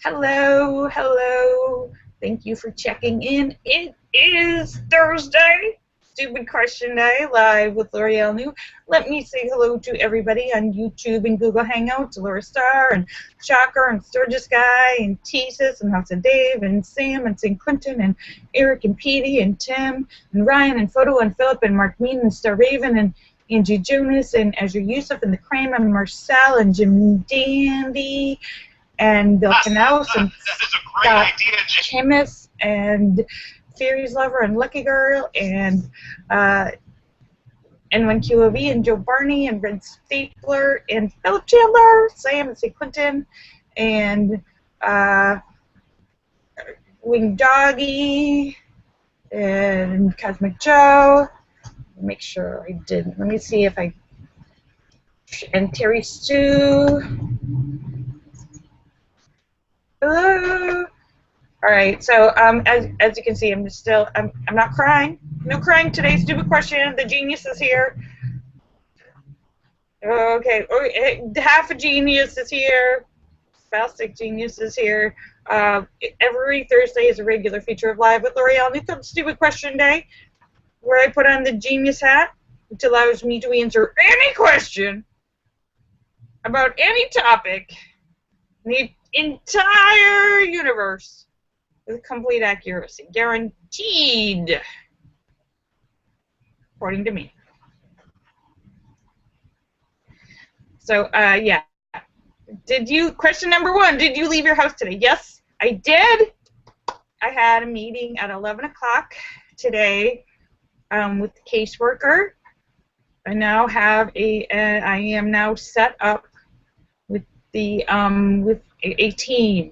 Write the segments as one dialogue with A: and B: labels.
A: Hello, hello. Thank you for checking in. It is Thursday, Stupid Question Day, live with Lorielle New. Let me say hello to everybody on YouTube and Google Hangouts, Laura Star and Shocker and Sturgis Guy and Teasus and House of Dave and Sam and St. Clinton and Eric and Petey and Tim and Ryan and Photo and Philip and Mark Mean and Star Raven and Angie Jonas and Azure Yusuf and the Crane and Marcel and Jim Dandy and Bill Canals and Scott Chemist and Fairies Lover and Lucky Girl and N1QOV and Joe Barney and Red Stapler and Philip Chandler, Sam and St. Clinton and Wing Doggy and Cosmic Joe. Make sure I didn't. Let me see if I. And Terry Sue. Hello. All right. So as you can see, I'm not crying. No crying today. Stupid question. The genius is here. Okay. Half a genius is here. Spastic genius is here. Every Thursday is a regular feature of Live with Lorielle. And it's Stupid Question Day, where I put on the genius hat, which allows me to answer any question about any topic in the entire universe with complete accuracy, guaranteed, according to me. So, yeah. Question number one, did you leave your house today? Yes, I did. I had a meeting at 11 o'clock today with the caseworker. I now have I am now set up with the with a team.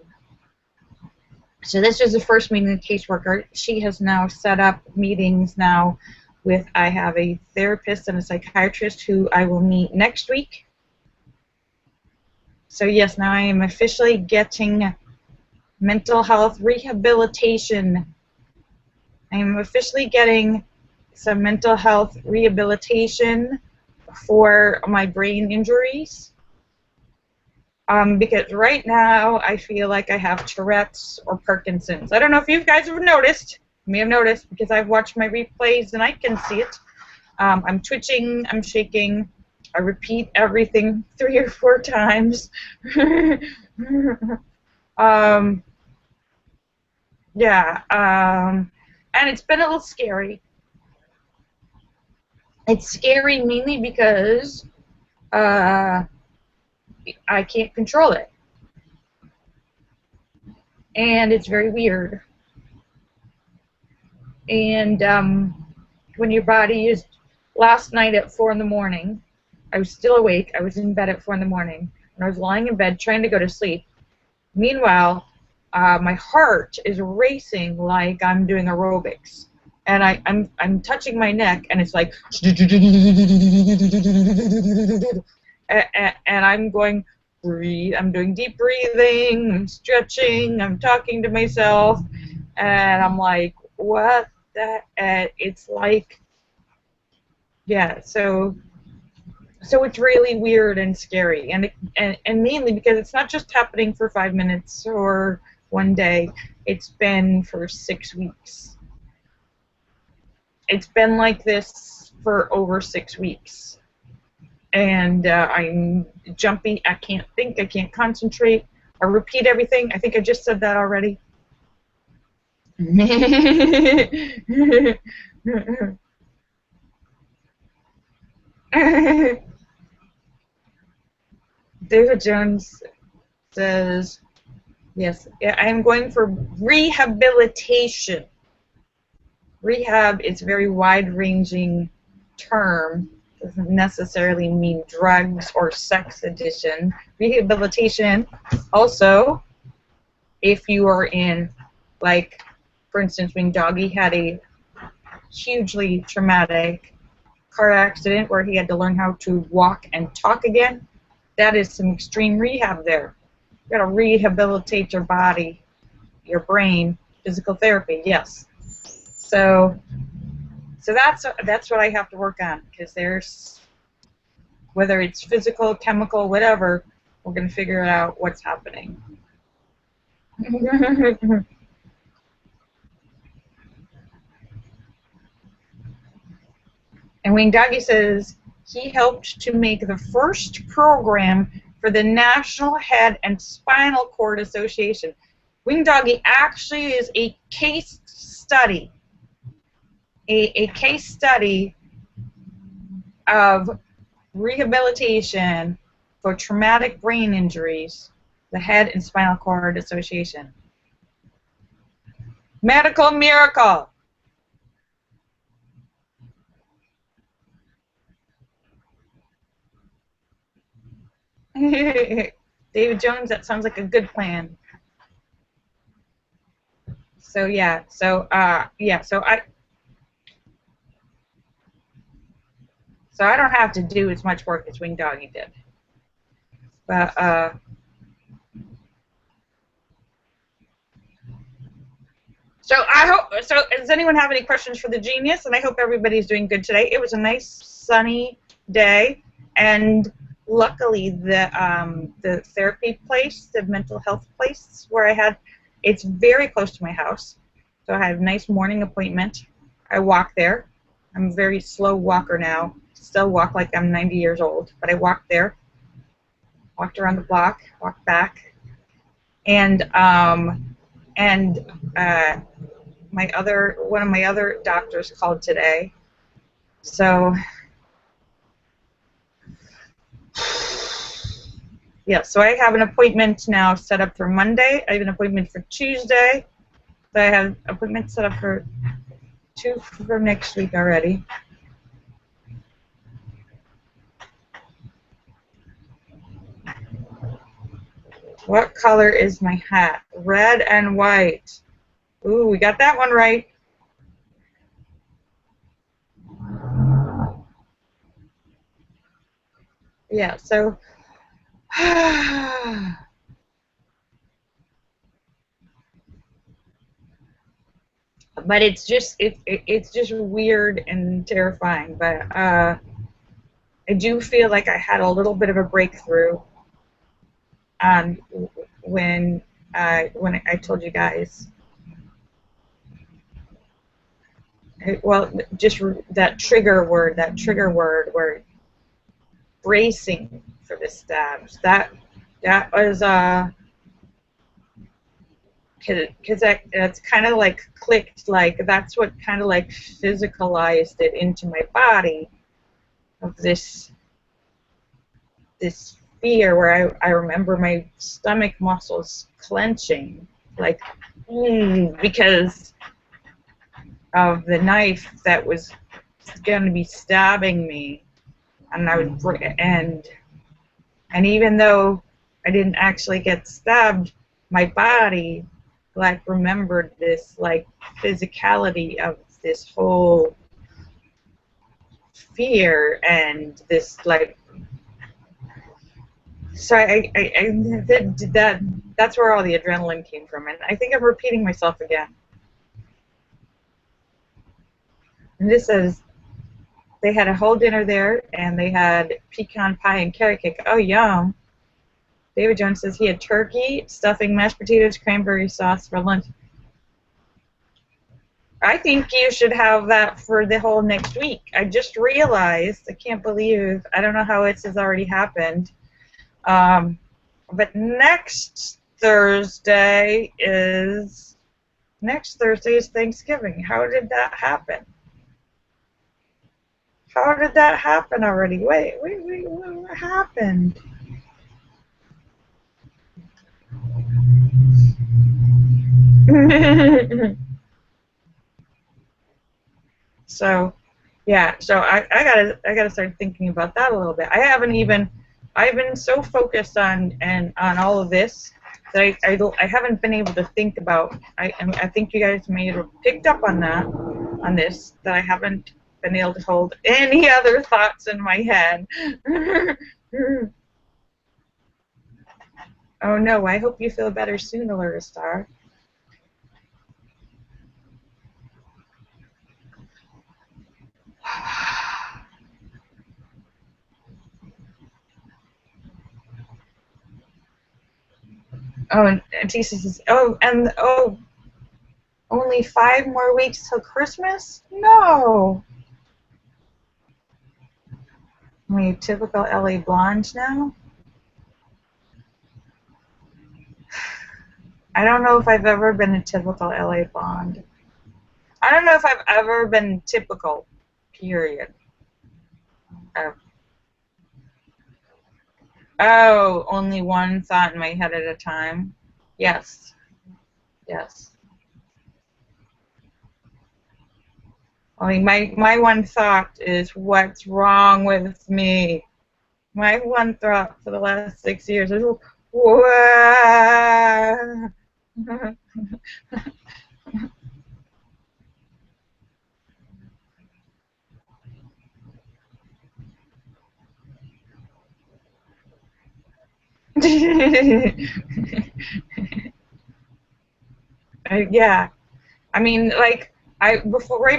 A: So this is the first meeting with the caseworker. She has now set up meetings now with, I have a therapist and a psychiatrist who I will meet next week. So yes, now I am officially getting mental health rehabilitation. I am officially getting some mental health rehabilitation for my brain injuries. Because right now I feel like I have Tourette's or Parkinson's. I don't know if you guys have noticed. You may have noticed because I've watched my replays and I can see it. I'm twitching, I'm shaking. I repeat everything 3 or 4 times. Yeah, and it's been a little scary. It's scary mainly because I can't control it. And it's very weird. And when your body is, last night at 4 in the morning, I was still awake. I was in bed at 4 in the morning, and I was lying in bed trying to go to sleep. Meanwhile, my heart is racing like I'm doing aerobics. And I'm touching my neck, and it's like, and I'm going, breathe. I'm doing deep breathing, I'm stretching, I'm talking to myself, and I'm like, what the? It's like, yeah. So it's really weird and scary, and mainly because it's not just happening for 5 minutes or 1 day. It's been for 6 weeks. It's been like this for over 6 weeks. And I'm jumpy. I can't think. I can't concentrate. I repeat everything. I think I just said that already. David Jones says, yes, I'm going for rehabilitation. Rehab is a very wide-ranging term. Doesn't necessarily mean drugs or sex addiction. Rehabilitation, also, if you are in, like, for instance, when Doggy had a hugely traumatic car accident where he had to learn how to walk and talk again, that is some extreme rehab there. You got to rehabilitate your body, your brain, physical therapy, yes. So that's what I have to work on, because there's, whether it's physical, chemical, whatever, we're going to figure out what's happening. And Wayne Doggy says he helped to make the first program for the National Head and Spinal Cord Association. Wing Doggy actually is a case study, a case study of rehabilitation for traumatic brain injuries, the Head and Spinal Cord Association. Medical miracle. David Jones, that sounds like a good plan. So yeah, so I don't have to do as much work as Wing Doggy did. But so does anyone have any questions for the genius? And I hope everybody's doing good today. It was a nice sunny day, and luckily the therapy place, the mental health place where I had, it's very close to my house. So I had a nice morning appointment. I walk there. I'm a very slow walker now. Still walk like I'm 90 years old, but I walked there, walked around the block, walked back, and one of my other doctors called today. So yeah, so I have an appointment now set up for Monday. I have an appointment for Tuesday. So I have an appointment set up for 2 for next week already. What color is my hat? Red and white. Ooh, we got that one right. Yeah, so but it's just it's just weird and terrifying. But I do feel like I had a little bit of a breakthrough when I told you guys. Well, just that trigger word where bracing for the stabs. That was because that's kind of like clicked, like that's what kind of like physicalized it into my body of this fear where I remember my stomach muscles clenching like because of the knife that was going to be stabbing me, and I would and even though I didn't actually get stabbed, my body like remembered this like physicality of this whole fear and this like. So that's where all the adrenaline came from, and I think I'm repeating myself again. And this is, they had a whole dinner there, and they had pecan pie and carrot cake. Oh, yum. David Jones says he had turkey, stuffing, mashed potatoes, cranberry sauce for lunch. I think you should have that for the whole next week. I just realized, I can't believe, I don't know how it has already happened, but next Thursday is Thanksgiving. How did that happen? How did that happen already? Wait, what happened? So, yeah. So I gotta start thinking about that a little bit. I've been so focused on all of this that I haven't been able to think about. I think you guys may have picked up on that, on this, that I haven't been able to hold any other thoughts in my head. Oh no! I hope you feel better soon, Alert Star. Oh, and Tisa says, oh, and oh, only 5 more weeks till Christmas? No. Am I a typical LA blonde now? I don't know if I've ever been a typical LA blonde. I don't know if I've ever been typical, period. Uh, oh, only one thought in my head at a time. Yes, yes. I mean, my one thought is, what's wrong with me? My one thought for the last 6 years is, whoa. Yeah, I mean, like right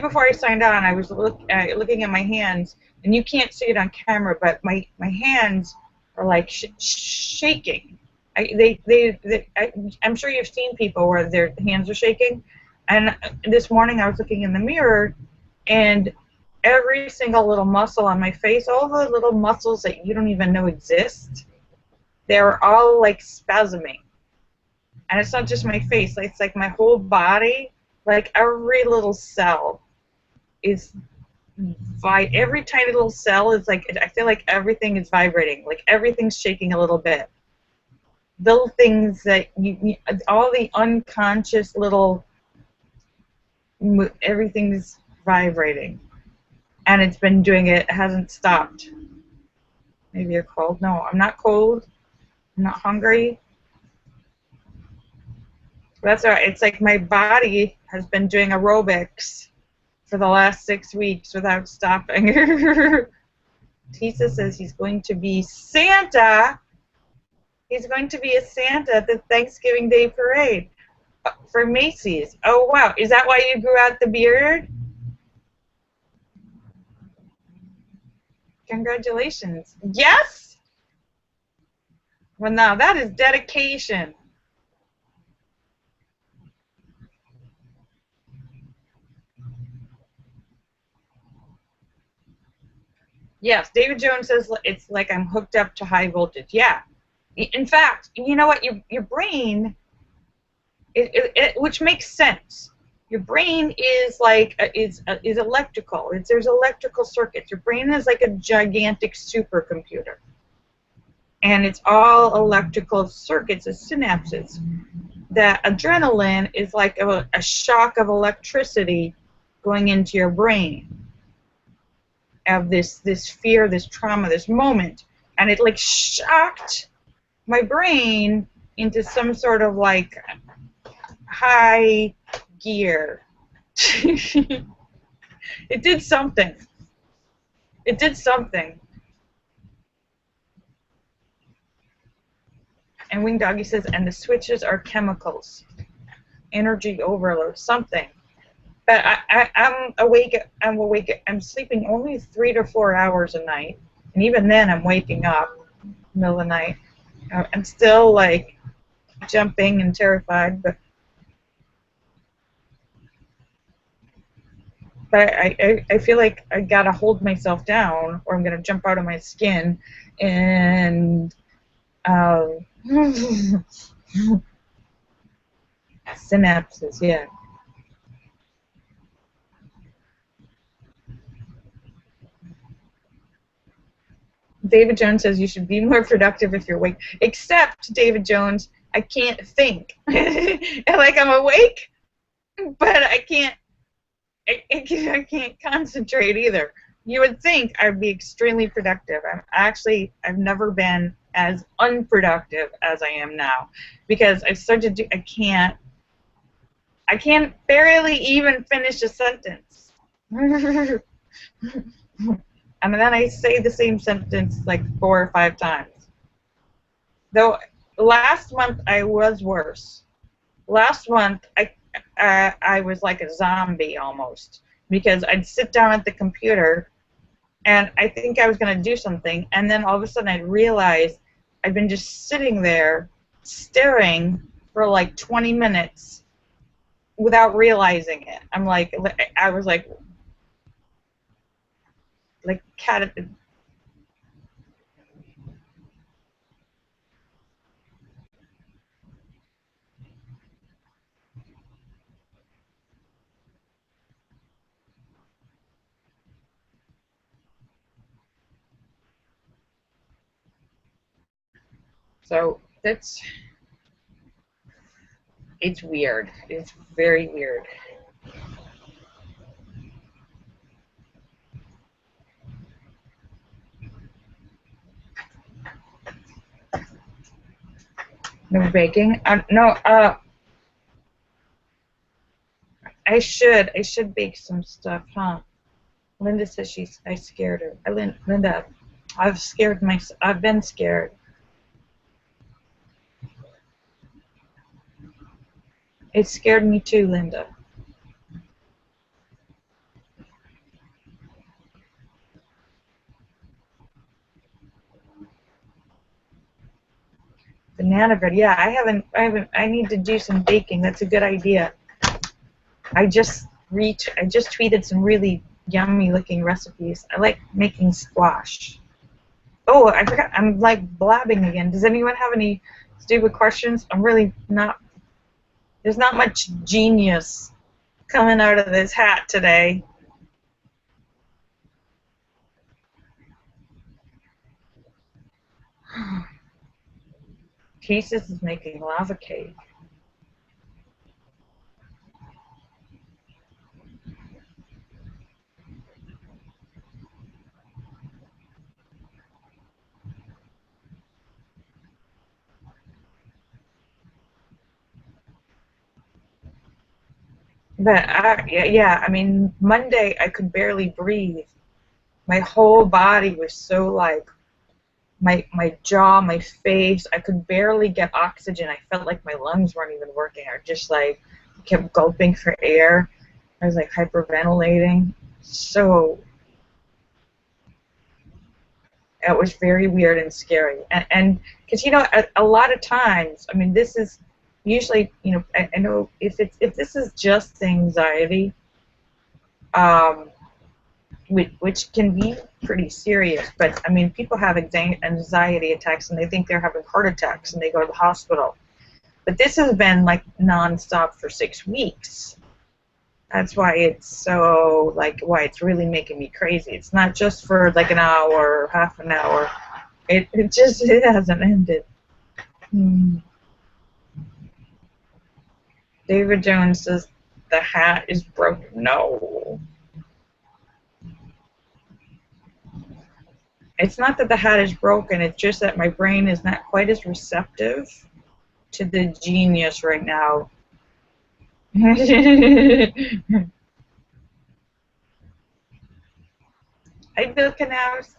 A: before I signed on, I was looking at my hands, and you can't see it on camera, but my hands are like shaking. I'm sure you've seen people where their hands are shaking, and this morning I was looking in the mirror, and every single little muscle on my face, all the little muscles that you don't even know exist, they're all like spasming. And it's not just my face, it's like my whole body, like every little cell is every tiny little cell is like, I feel like everything is vibrating, like everything's shaking a little bit. Little things that all the unconscious little, everything's vibrating. And it's been doing it, it hasn't stopped. Maybe you're cold. No, I'm not cold. I'm not hungry. That's all right. It's like my body has been doing aerobics for the last 6 weeks without stopping. Tisa says he's going to be Santa. He's going to be a Santa at the Thanksgiving Day parade for Macy's. Oh, wow. Is that why you grew out the beard? Congratulations. Yes? Well, now that is dedication. Yes, David Jones says it's like I'm hooked up to high voltage. Yeah. In fact, you know what? Your brain, which makes sense. Your brain is like is electrical. There's electrical circuits. Your brain is like a gigantic supercomputer, and it's all electrical circuits, as synapses. That adrenaline is like a shock of electricity going into your brain of this fear, this trauma, this moment, and it like shocked my brain into some sort of like high gear. It did something. It did something. And Wing Doggy says, and the switches are chemicals. Energy overload, something. But I'm awake. I'm sleeping only 3 to 4 hours a night, and even then I'm waking up in the middle of the night. I'm still like jumping and terrified, but I feel like I gotta hold myself down, or I'm gonna jump out of my skin, and synapses, yeah. David Jones says you should be more productive if you're awake. Except, David Jones, I can't think. Like I'm awake, but I can't concentrate either. You would think I'd be extremely productive. I've never been as unproductive as I am now, because I've started to I can't barely even finish a sentence. And then I say the same sentence like 4 or 5 times. Though last month I was worse. Last month I was like a zombie almost, because I'd sit down at the computer and I think I was going to do something, and then all of a sudden I'd realize I'd been just sitting there staring for like 20 minutes without realizing it. I was like cat. So it's weird. It's very weird. No baking. No. I should bake some stuff, huh? Linda says I scared her. Linda, I've been scared. It scared me too, Linda. Banana bread. Yeah, I need to do some baking. That's a good idea. I just tweeted some really yummy looking recipes. I like making squash. Oh, I forgot. I'm like blabbing again. Does anyone have any stupid questions? I'm really not. There's not much genius coming out of this hat today. Pieces is making lava cake. But yeah, I mean, Monday I could barely breathe. My whole body was so like my jaw, my face. I could barely get oxygen. I felt like my lungs weren't even working. I just like kept gulping for air. I was like hyperventilating. So it was very weird and scary. And because a lot of times, I mean, this is usually I know if this is just anxiety. Which can be pretty serious. But I mean, people have anxiety attacks and they think they're having heart attacks and they go to the hospital. But this has been like nonstop for 6 weeks. That's why it's so why it's really making me crazy. It's not just for like an hour or half an hour. It hasn't ended. Hmm. David Jones says the hat is broken. No. It's not that the hat is broken, it's just that my brain is not quite as receptive to the genius right now. I built a house.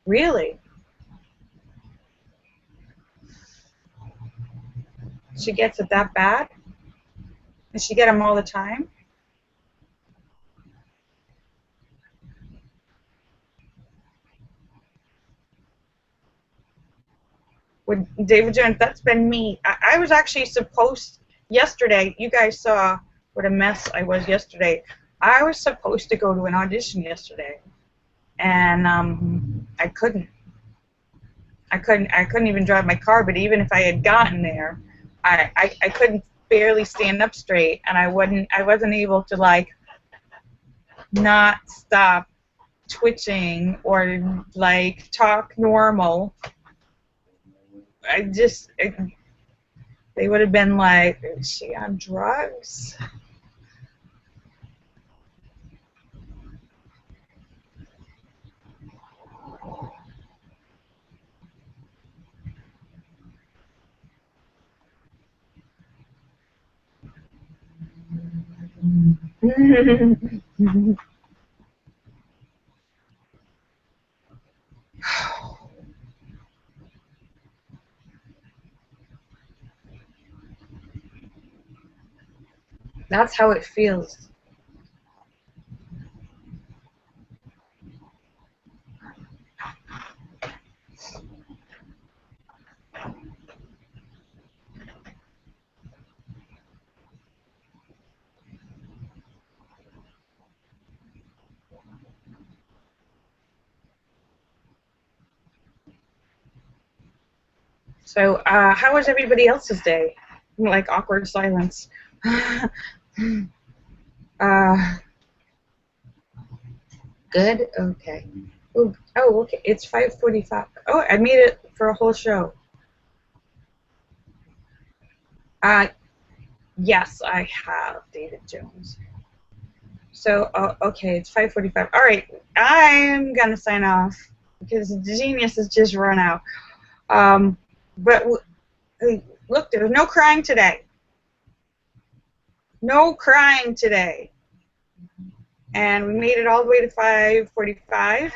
A: Really? She gets it that bad? Does she get them all the time? With David Jones, that's been me. I was actually supposed yesterday. You guys saw what a mess I was yesterday. I was supposed to go to an audition yesterday, and I couldn't. I couldn't even drive my car. But even if I had gotten there, I couldn't barely stand up straight, and I wasn't able to like not stop twitching or like talk normal. They would have been like, is she on drugs? That's how it feels. So, how was everybody else's day? Like awkward silence. Good. Okay. Ooh, oh, okay. It's 5:45. Oh, I made it for a whole show. Uh, yes, I have David Jones. So, okay, it's 5:45. All right, I'm gonna sign off because the genius has just run out. But look, there's no crying today. No crying today. And we made it all the way to 5:45.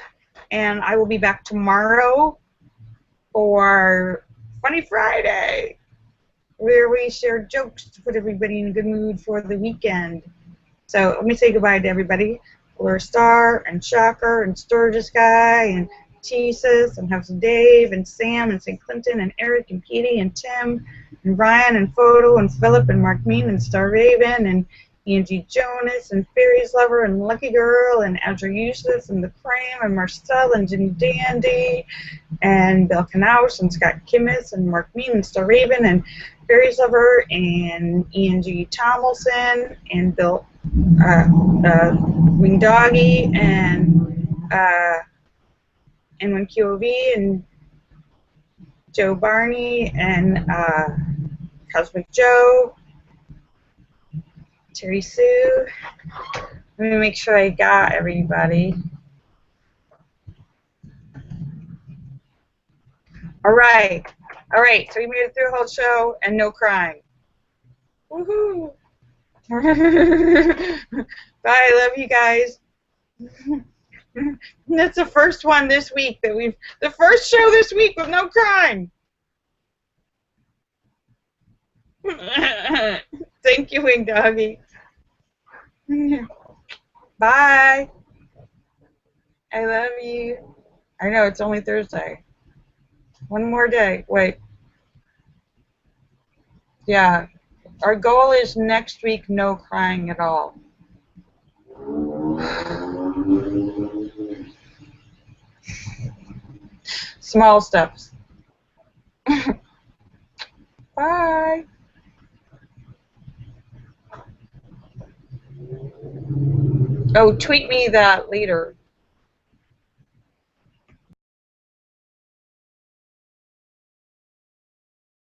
A: And I will be back tomorrow for Funny Friday, where we share jokes to put everybody in a good mood for the weekend. So let me say goodbye to everybody. Laura Star and Shocker and Sturgis Guy and Jesus and House of Dave and Sam and St. Clinton and Eric and Petey and Tim and Ryan and Photo and Philip and Mark Mean and Star Raven and Angie Jonas and Fairies Lover and Lucky Girl and Azra Yusuf and The Frame and Marcel and Jimmy Dandy and Bill Knaus and Scott Kimmis and Mark Mean and Star Raven and Fairies Lover and Ian G. Tomlinson and Bill Wing Doggy and N1 QOV and Joe Barney and Cosmic Joe, Terry Sue. Let me make sure I got everybody. All right. All right. So we made it through the whole show and no crying. Woohoo! Bye. Love you guys. That's the first one this week that the first show this week with no crying. Thank you, Wing Doggy. Bye. I love you. I know it's only Thursday. One more day. Wait. Yeah. Our goal is next week, no crying at all. Small steps. Bye. Oh, tweet me that later.